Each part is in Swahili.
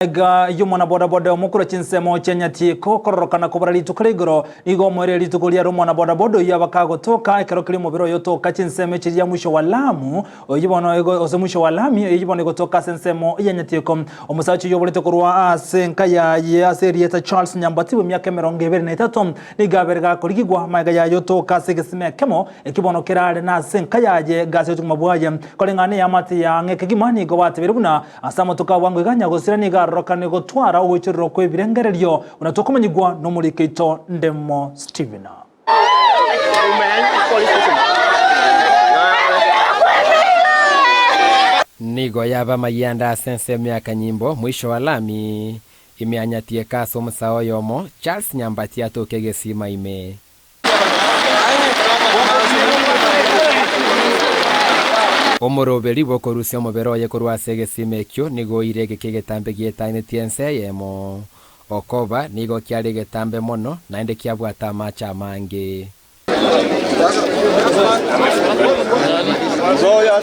Yumwana bodaboda omukuru chinsemo chenyatiko kororokana kubara lituko igoro igo mwere lituko lya rumwana bodaboda yabakagotoka ekero kiri mubiro yotoka chinsemo chiri ya mwisho wa Lamu oyibono ego ose mwisho wa Lamu oyibono gotoka sensemo yenyatiko omusachi yobolete kurwa asenka ya serieta Charles Nyambati mu myaka 23 nigaberga kurigwa maga ya yotoka segesime kemo ekibono kerale na asenka yaje gase tumabwaye kolengane yamati ya ngekegimani go batebiruna asamo tukawangu iganya gosira niga rokane gotwara uwechero kwe birengereryo unatokomanyigwa no muri Keito Ndemo Steven nigo yaba mayanda sense myaka nyimbo mwisho wa lami imeanyatie kaso musao yomo Charles Nyambati atokege sima ime omoroberi bokorusya omoberoye korwa segesime ekyo nigo irege kegetambe gietaine tiense yemo okoba nigo kyari getambe mono naende kyabwata amacha mange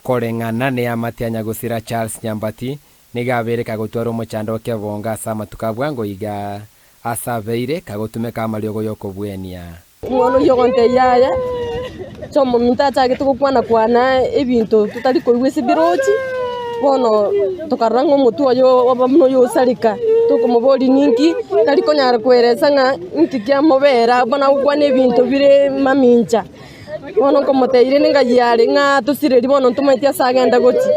korengana ne amatianya gusira Charles Nyambati nigabereka gutwara omochando kebonga sama tukabwango iga asabeire kagotumeka amaliogo yokobwenia mwono yogonte yaya chomo mintata ke tukukwana kwana ebintu tutali koigwese birochi bono tukarango mutu ayo wabamuno yo salika tukumuboli ninki kali konyara kweresa nga nkikya mobera bona ukwane ebintu bire mamincha bono komoteire ninga yale nga tusireri bono tumaitia sagenda goti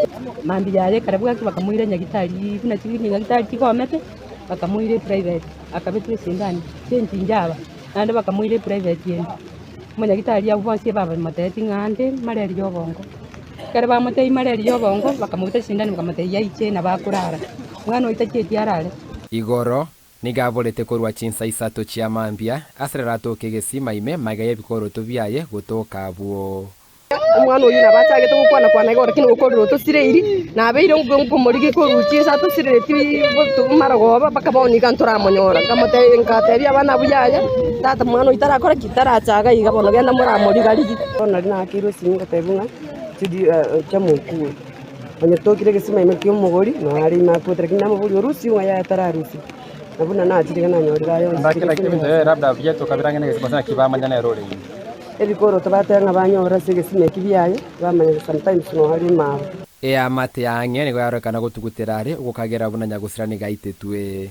mambi yale karabwa bakamuire nyagitari kuna chini nyagitari kikomete bakamuire private akabetwe sindani senti njaba nande bakamuire private yende munyagitari yavuansie baba mateti ngande mareri yobongo kare ba matei mareri yobongo bakamuite sindani bakamutei yaiche na bakurara mwana oitacheti arale igoro nigabolete korwa chinsa isato chia mambia asrerato kegesima ime magaye bikoro tobiaye gotoka abuo mwana oyu nabachage tukukwana kwana igoro kino gukorero tusireiri nabeire ngomorige koruchi sa tusireti maragoba bakabonika nturamonyora kamutei nkatebi abana buyaya tata mwana itarakora kitarachaga iga bono genda muramorigarigi ona rina kiro singa tebunga tudi chamuku onye tokire gesima ime kyo mugori no ari nakutere kinamo buri urusi wa ya tararusi nabuna nachiriga nanyorira yo ndakira kibintu labda byeto kabirangene gesima kibamanya na role ebikoro tabatanga banyora segesime kibiyaye bamanya sometimes no hari ma amate yange nigo yarekana gutuguterare ukagera bunanya gusirani gaitetwe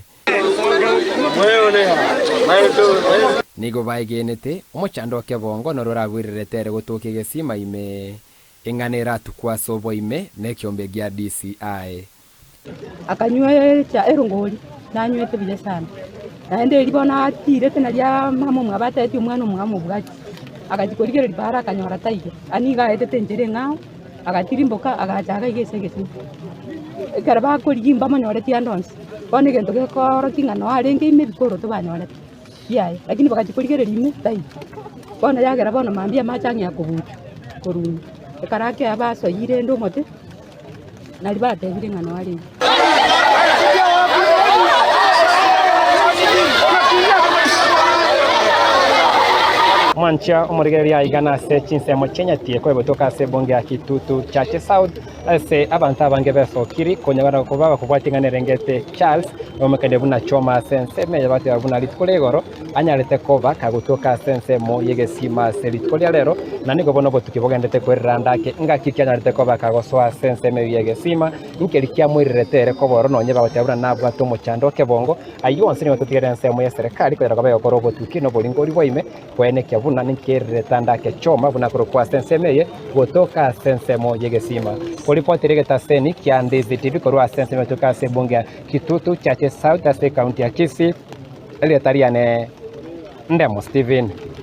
nigo baigenete omochando kebongo nororagwiriretere gotoke gesima ime enganera tukwa sobo ime nekyombe gya DCI akanywe cha erongori nanywete bije sana naende libona atire tena lya mama mwabata umwana umwamu bwaki akajikorigera libara akanyora taige aniga etete njere ngao agatirimboka agachaga igesegesi karaba korigimba manyoreti andonse bone gento gekoro kingano arenge ime bikoro to banyoreti yaye lakini bakajikorigera limwe taige bone yagera bone mambia machangi yakubucha koruni karake abaso yire ndo mote nalibate bire ngano arenge mwancha omurigeria igana se chinsemo chenyatie ko botoka se bonge ya Kitutu Chache South se abantu abange besokiri konyabara kubaba kubwatingane rengete Charles omekende buna choma sense meya bati abuna litkolegoro anyarete kova kagutoka sense mo yegesima se litkolia lero nanigo bono botukibogendete kwerandake ngakiki anyarete kova kagoswa sense me yegesima inkelikia mwiriretere koboro no nyeba bati abuna nabwa tomo chando kebongo ayonse ni batutigere sense mo ya serikali ko yarabaye okoro botukino bolingori boime kwene buna ninkere tandake choma buna kurokwa sensemeye gotoka sensemo yegesima polipoti regeta seni kiandezi TV korwa sensemo toka sebonga Kitutu Chache South County ya Kisii Eliatariane Ndemo Steven.